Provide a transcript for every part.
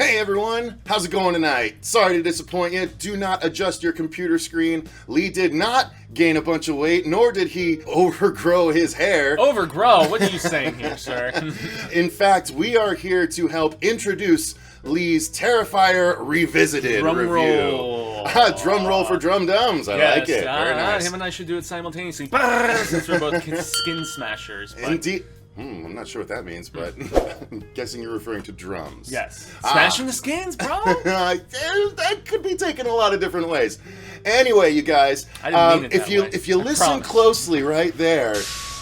Hey everyone, how's it going tonight? Sorry to disappoint you. Do not adjust your computer screen. Lee did not gain a bunch of weight, nor did he overgrow his hair. Overgrow? What are you saying here, sir? In fact, we are here to help introduce Lee's Terrifier Revisited Drum review. roll. Drum roll for Drumdums. I like it. Very nice. Him and I should do it simultaneously. Since we're both skin smashers. But... Indeed. I'm not sure what that means, but I'm guessing you're referring to drums. Yes. Smashing the skins, bro? That could be taken a lot of different ways. Anyway, you guys, I didn't mean it that way. If you listen promise. closely right there,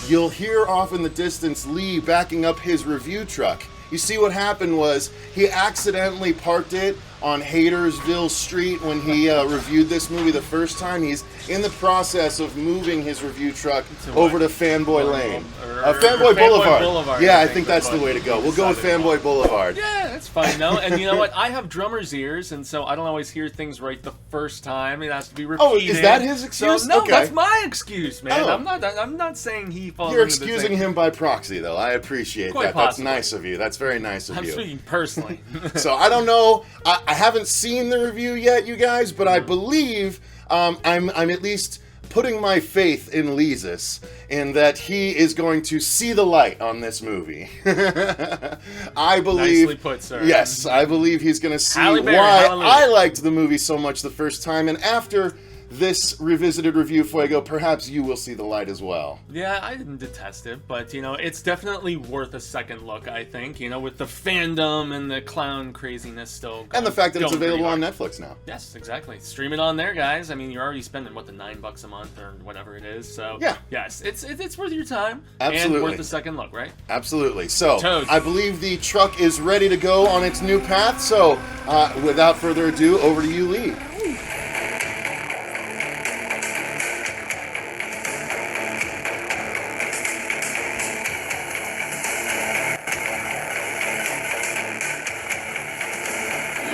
you'll hear off in the distance Lee backing up his review truck. You see, what happened was he accidentally parked it on Hatersville Street when he reviewed this movie the first time. He's in the process of moving his review truck over to Fanboy Lane. Fanboy Boulevard. Yeah, I think that's the way to go. We'll go with Fanboy Boulevard. Yeah, that's fine, though. And you know what? I have drummer's ears, and so I don't always hear things right the first time. It has to be repeated. Oh, is that his excuse? So, no, okay. That's my excuse, man. Oh. I'm not saying he falls You're into the excusing same... him by proxy, though. I appreciate Quite that. possibly. That's nice of you. That's very nice of you. I'm speaking personally. So I don't know. I haven't seen the review yet, you guys, but I believe I'm at least putting my faith in Leezus in that he is going to see the light on this movie. I believe. Nicely put, sir. Yes, I believe he's going to see Halle Berry, why hallelujah. I liked the movie so much the first time, and after this revisited review, Fuego, perhaps you will see the light as well. Yeah, I didn't detest it, but, you know, it's definitely worth a second look, I think, you know, with the fandom and the clown craziness still going, And the fact that it's going pretty available on hard. Netflix now. Yes, exactly. Stream it on there, guys. I mean, you're already spending, what, the $9 a month or whatever it is, so... Yeah. Yes, it's worth your time. Absolutely. And worth a second look, right? Absolutely. So, Toad. I believe the truck is ready to go on its new path, so without further ado, over to you, Lee.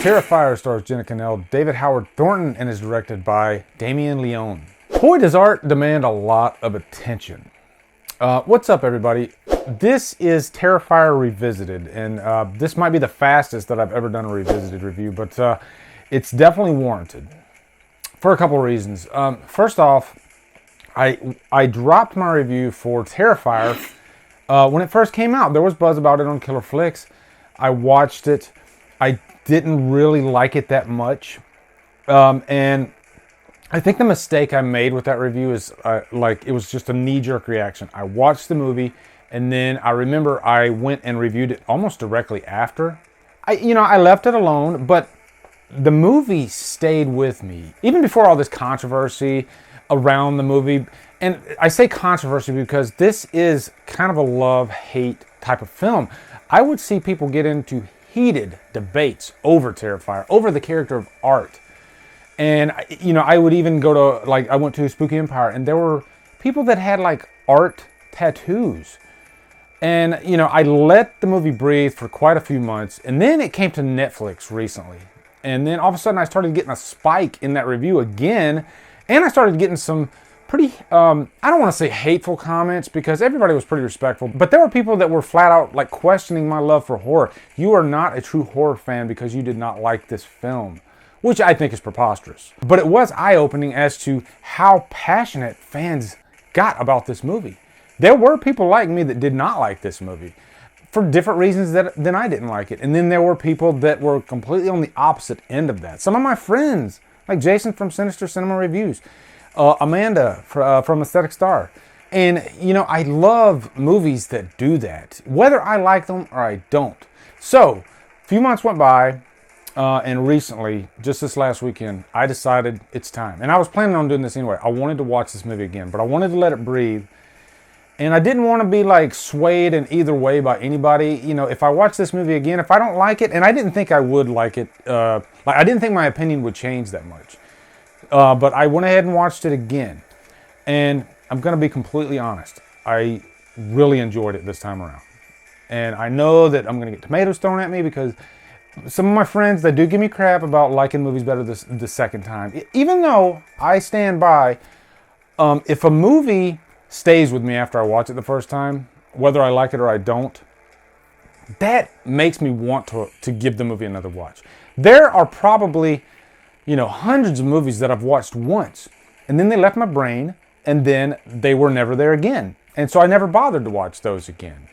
Terrifier stars Jenna Cannell, David Howard Thornton, and is directed by Damien Leone. Boy, does art demand a lot of attention. What's up, everybody? This is Terrifier Revisited, and this might be the fastest that I've ever done a revisited review, but it's definitely warranted for a couple of reasons. First off, I dropped my review for Terrifier when it first came out. There was buzz about it on Killer Flicks. I watched it. I didn't really like it that much, and I think the mistake I made with that review is it was just a knee-jerk reaction. I watched the movie, and then I remember I went and reviewed it almost directly after. I left it alone, but the movie stayed with me even before all this controversy around the movie. And I say controversy because this is kind of a love-hate type of film. I would see people get into heated debates over Terrifier, over the character of Art. And, I would even go to, I went to Spooky Empire, and there were people that had, Art tattoos. And, I let the movie breathe for quite a few months, and then it came to Netflix recently. And then all of a sudden I started getting a spike in that review again, and I started getting some pretty, I don't want to say hateful comments because everybody was pretty respectful, but there were people that were flat out questioning my love for horror. You are not a true horror fan because you did not like this film, which I think is preposterous. But it was eye-opening as to how passionate fans got about this movie. There were people like me that did not like this movie for different reasons than I didn't like it. And then there were people that were completely on the opposite end of that. Some of my friends, like Jason from Sinister Cinema Reviews, Amanda from Aesthetic Star. And, I love movies that do that, whether I like them or I don't. So, a few months went by, and recently, just this last weekend, I decided it's time. And I was planning on doing this anyway. I wanted to watch this movie again, but I wanted to let it breathe. And I didn't want to be swayed in either way by anybody. If I watch this movie again, if I don't like it, and I didn't think I would like it, I didn't think my opinion would change that much. But I went ahead and watched it again. And I'm going to be completely honest. I really enjoyed it this time around. And I know that I'm going to get tomatoes thrown at me because some of my friends, they do give me crap about liking movies better the second time. Even though I stand by, if a movie stays with me after I watch it the first time, whether I like it or I don't, that makes me want to give the movie another watch. There are probably, hundreds of movies that I've watched once, and then they left my brain, and then they were never there again. And so I never bothered to watch those again,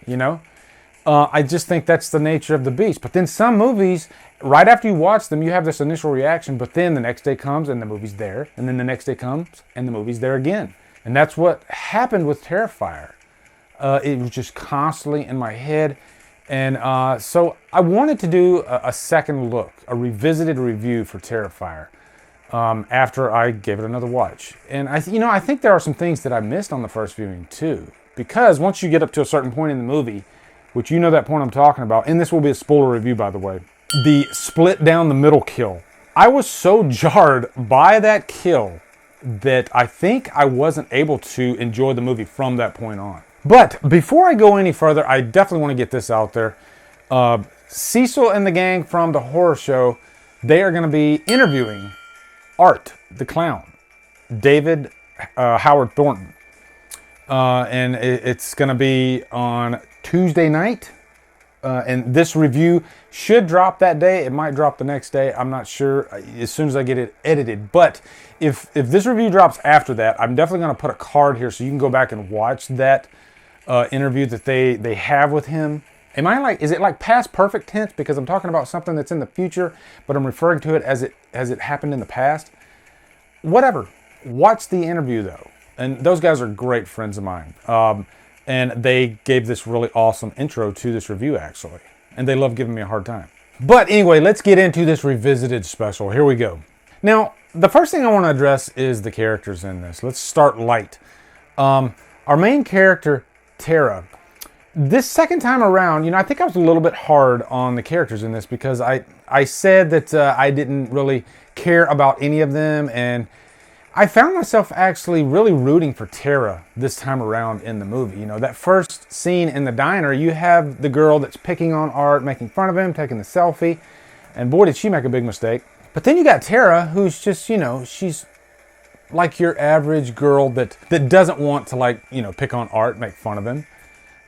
I just think that's the nature of the beast. But then some movies, right after you watch them, you have this initial reaction, but then the next day comes and the movie's there, and then the next day comes and the movie's there again. And that's what happened with Terrifier. It was just constantly in my head. And so I wanted to do a second look, a revisited review for Terrifier after I gave it another watch. And I think there are some things that I missed on the first viewing too. Because once you get up to a certain point in the movie, which that point I'm talking about, and this will be a spoiler review by the way, the split down the middle kill. I was so jarred by that kill that I think I wasn't able to enjoy the movie from that point on. But before I go any further, I definitely want to get this out there. Cecil and the gang from the horror show, they are going to be interviewing Art, the clown, David Howard Thornton. And it's going to be on Tuesday night. And this review should drop that day. It might drop the next day. I'm not sure as soon as I get it edited. But if this review drops after that, I'm definitely going to put a card here so you can go back and watch that interview that they have with him. Is it like past perfect tense because I'm talking about something that's in the future, but I'm referring to it as it happened in the past? Whatever. Watch the interview though. And those guys are great friends of mine. And they gave this really awesome intro to this review actually. And they love giving me a hard time. But anyway, let's get into this revisited special. Here we go. Now, the first thing I want to address is the characters in this. Let's start light. Our main character, Tara. This second time around, I think I was a little bit hard on the characters in this because I said that I didn't really care about any of them, and I found myself actually really rooting for Tara this time around in the movie. That first scene in the diner, you have the girl that's picking on Art, making fun of him, taking the selfie, and boy did she make a big mistake. But then you got Tara, who's just, she's like your average girl that doesn't want to pick on Art, make fun of him.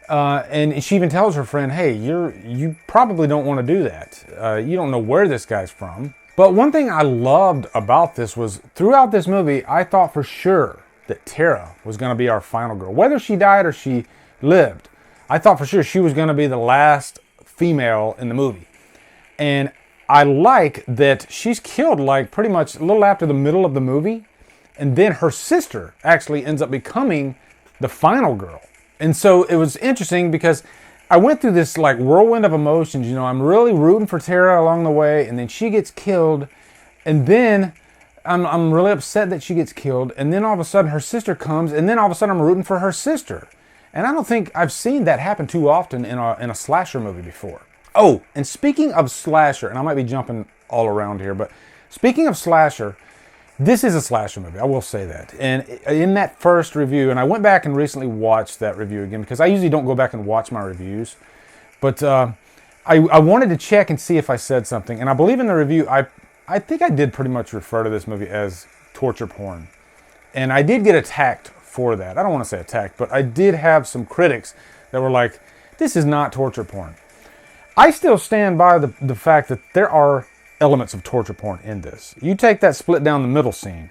And she even tells her friend, hey, you probably don't want to do that. You don't know where this guy's from. But one thing I loved about this was throughout this movie, I thought for sure that Tara was going to be our final girl. Whether she died or she lived, I thought for sure she was going to be the last female in the movie. And I like that she's killed pretty much a little after the middle of the movie. And then her sister actually ends up becoming the final girl. And so it was interesting because I went through this whirlwind of emotions. I'm really rooting for Tara along the way, and then she gets killed, and then I'm really upset that she gets killed, and then all of a sudden her sister comes, and then all of a sudden I'm rooting for her sister. And I don't think I've seen that happen too often in a slasher movie before. Oh, and speaking of slasher, and I might be jumping all around here, but speaking of slasher, this is a slasher movie, I will say that. And in that first review, and I went back and recently watched that review again because I usually don't go back and watch my reviews. But I wanted to check and see if I said something. And I believe in the review, I think I did pretty much refer to this movie as torture porn. And I did get attacked for that. I don't want to say attacked, but I did have some critics that were like, this is not torture porn. I still stand by the fact that there are elements of torture porn in this. You take that split down the middle scene.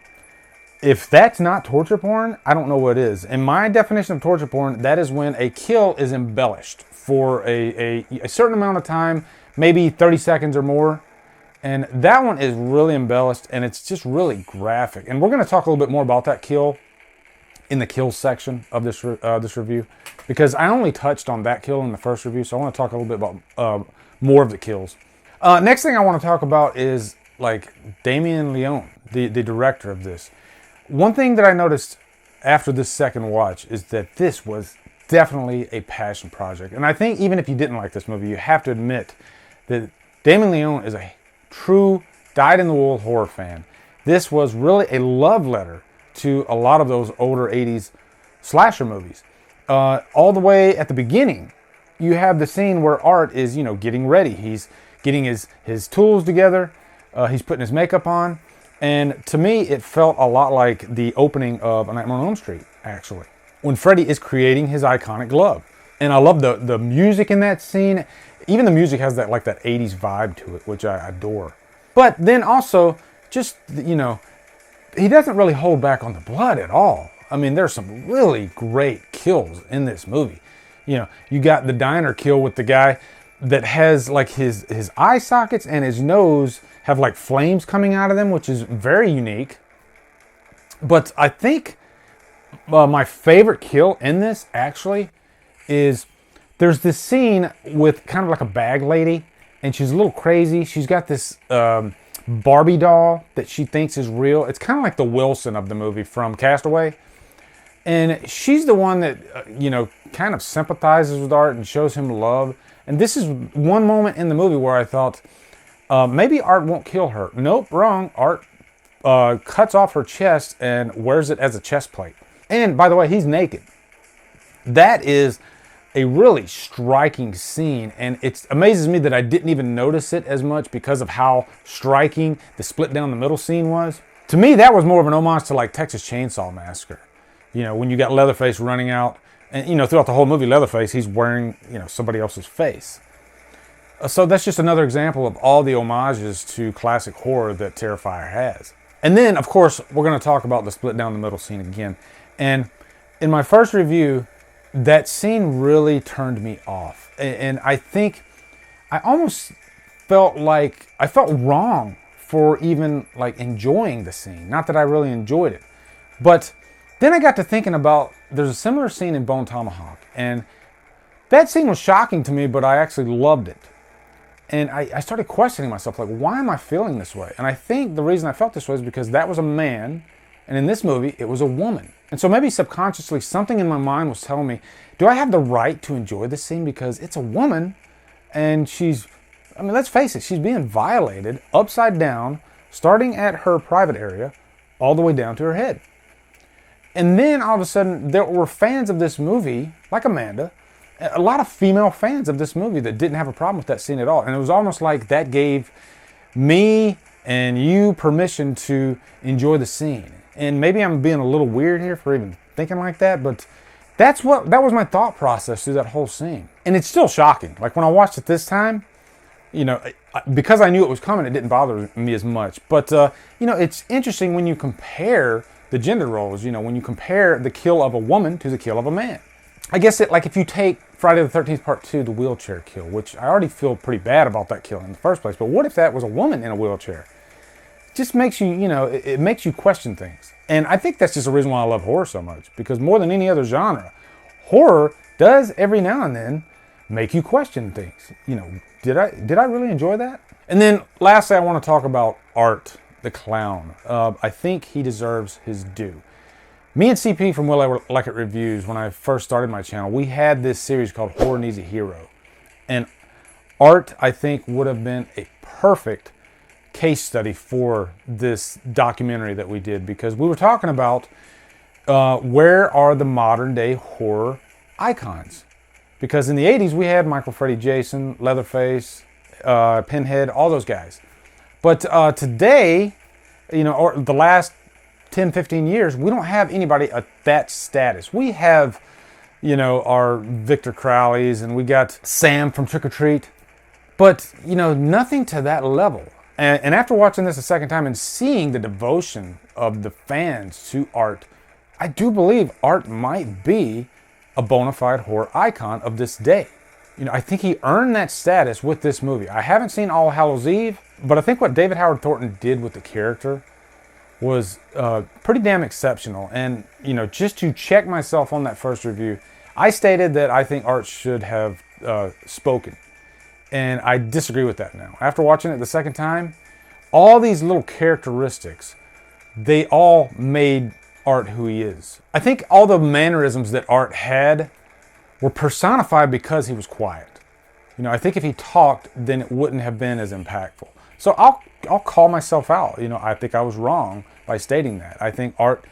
If that's not torture porn, I don't know what is. In my definition of torture porn, that is when a kill is embellished for a certain amount of time, maybe 30 seconds or more. And that one is really embellished and it's just really graphic. And we're going to talk a little bit more about that kill in the kills section of this review, because I only touched on that kill in the first review, so I want to talk a little bit about more of the kills. Next thing I want to talk about is Damien Leone, the director of this. One thing that I noticed after this second watch is that this was definitely a passion project. And I think even if you didn't like this movie, you have to admit that Damien Leone is a true dyed-in-the-wool horror fan. This was really a love letter to a lot of those older 80s slasher movies. All the way at the beginning, you have the scene where Art is, getting ready. He's getting his tools together. He's putting his makeup on. And to me, it felt a lot like the opening of A Nightmare on Elm Street, actually, when Freddy is creating his iconic glove. And I love the music in that scene. Even the music has that like that 80s vibe to it, which I adore. But then also, just, you know, he doesn't really hold back on the blood at all. I mean, there's some really great kills in this movie. You know, you got the diner kill with the guy that has like his eye sockets and his nose have like flames coming out of them, which is very unique. But I think my favorite kill in this actually is there's this scene with kind of like a bag lady, and she's a little crazy. She's got this Barbie doll that she thinks is real. It's kind of like the Wilson of the movie from Castaway. And she's the one that, you know, kind of sympathizes with Art and shows him love. And this is one moment in the movie where I thought, maybe Art won't kill her. Nope, wrong. Art cuts off her chest and wears it as a chest plate. And by the way, he's naked. That is a really striking scene, and it amazes me that I didn't even notice it as much because of how striking the split down the middle scene was. To me, that was more of an homage to like Texas Chainsaw Massacre. You know, when you got Leatherface running out, and you know, throughout the whole movie, Leatherface, he's wearing, you know, somebody else's face. So that's just another example of all the homages to classic horror that Terrifier has. And then, of course, we're going to talk about the split down the middle scene again. And in my first review, that scene really turned me off. And I think I almost felt like I felt wrong for even like enjoying the scene. Not that I really enjoyed it. But then I got to thinking about, there's a similar scene in Bone Tomahawk. And that scene was shocking to me, but I actually loved it. And I started questioning myself, like, why am I feeling this way? And I think the reason I felt this way is because that was a man, and in this movie, it was a woman. And so maybe subconsciously, something in my mind was telling me, do I have the right to enjoy this scene because it's a woman, and she's, I mean, let's face it, she's being violated upside down, starting at her private area, all the way down to her head. And then all of a sudden, there were fans of this movie, like Amanda, a lot of female fans of this movie that didn't have a problem with that scene at all. And it was almost like that gave me and you permission to enjoy the scene. And maybe I'm being a little weird here for even thinking like that, but that was my thought process through that whole scene. And it's still shocking. Like when I watched it this time, you know, because I knew it was coming, it didn't bother me as much. But, you know, it's interesting when you compare the gender roles, you know, when you compare the kill of a woman to the kill of a man. I guess like if you take Friday the 13th Part 2, the wheelchair kill, which I already feel pretty bad about that kill in the first place, but what if that was a woman in a wheelchair? It just makes you, you know, it makes you question things. And I think that's just the reason why I love horror so much, because more than any other genre, horror does every now and then make you question things. You know, did I really enjoy that? And then lastly, I want to talk about Art the Clown. I think he deserves his due. Me and CP from Will I Like It Reviews, when I first started my channel, we had this series called Horror Needs a Hero. And Art, I think, would have been a perfect case study for this documentary that we did, because we were talking about where are the modern day horror icons. Because in the 80s, we had Michael Freddy Jason, Leatherface, Pinhead, all those guys. But today, you know, or the last 10, 15 years, we don't have anybody at that status. We have, you know, our Victor Crowleys, and we got Sam from Trick or Treat, but, you know, nothing to that level. And after watching this a second time and seeing the devotion of the fans to Art, I do believe Art might be a bona fide horror icon of this day. You know, I think he earned that status with this movie. I haven't seen All Hallows Eve, but I think what David Howard Thornton did with the character was pretty damn exceptional. And, you know, just to check myself on that first review, I stated that I think Art should have spoken. And I disagree with that now. After watching it the second time, all these little characteristics, they all made Art who he is. I think all the mannerisms that Art had were personified because he was quiet. You know, I think if he talked, then it wouldn't have been as impactful. So I'll call myself out. You know, I think I was wrong by stating that. I think Art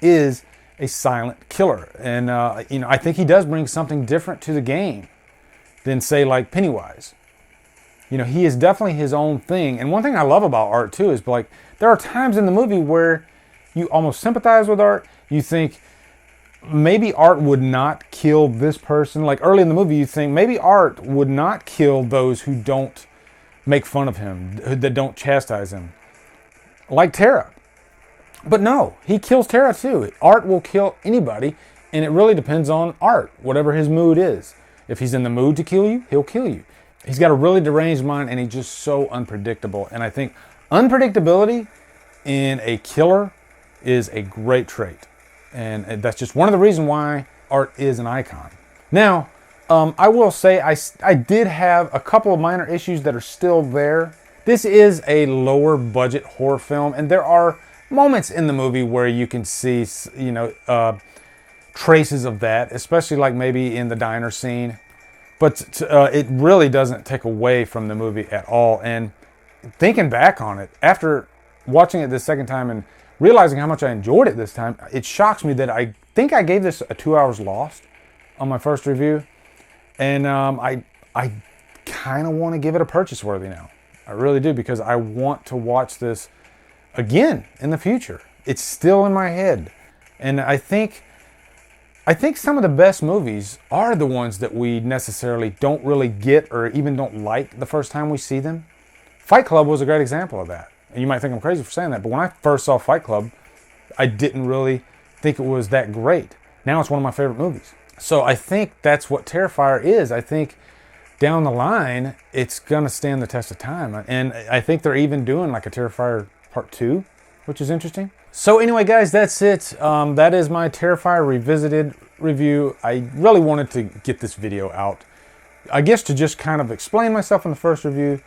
is a silent killer. And, you know, I think he does bring something different to the game than, say, like Pennywise. You know, he is definitely his own thing. And one thing I love about Art, too, is, like, there are times in the movie where you almost sympathize with Art. You think, maybe Art would not kill this person. Like early in the movie, you think maybe Art would not kill those who don't make fun of him, that don't chastise him, like Tara. But no, he kills Tara too. Art will kill anybody, and it really depends on Art, whatever his mood is. If he's in the mood to kill you, he'll kill you. He's got a really deranged mind, and he's just so unpredictable. And I think unpredictability in a killer is a great trait. And that's just one of the reasons why Art is an icon. Now, I will say I did have a couple of minor issues that are still there. This is a lower budget horror film, and there are moments in the movie where you can see, you know, traces of that, especially like maybe in the diner scene. But it really doesn't take away from the movie at all. And thinking back on it, after watching it this second time and realizing how much I enjoyed it this time, it shocks me that I think I gave this a 2 hours lost on my first review. And I kind of want to give it a purchase worthy now. I really do, because I want to watch this again in the future. It's still in my head. And I think some of the best movies are the ones that we necessarily don't really get or even don't like the first time we see them. Fight Club was a great example of that. And you might think I'm crazy for saying that, but when I first saw Fight Club, I didn't really think it was that great. Now it's one of my favorite movies. So I think that's what Terrifier is. I think down the line, it's going to stand the test of time. And I think they're even doing like a Terrifier Part 2, which is interesting. So anyway, guys, that's it. That is my Terrifier Revisited review. I really wanted to get this video out, I guess, to just kind of explain myself in the first review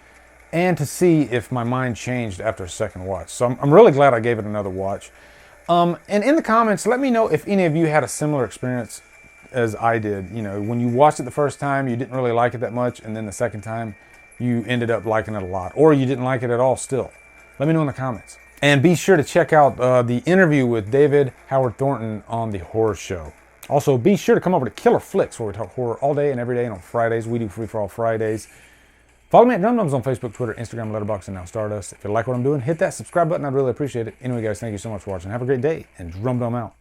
and to see if my mind changed after a second watch. So I'm really glad I gave it another watch. And in the comments, let me know if any of you had a similar experience as I did. You know, when you watched it the first time, you didn't really like it that much, and then the second time, you ended up liking it a lot. Or you didn't like it at all still. Let me know in the comments. And be sure to check out the interview with David Howard Thornton on The Horror Show. Also, be sure to come over to Killer Flicks, where we talk horror all day and every day, and on Fridays, we do Free For All Fridays. Follow me at Drumdums on Facebook, Twitter, Instagram, Letterboxd, and now Stardust. If you like what I'm doing, hit that subscribe button. I'd really appreciate it. Anyway, guys, thank you so much for watching. Have a great day, and Drumdum out.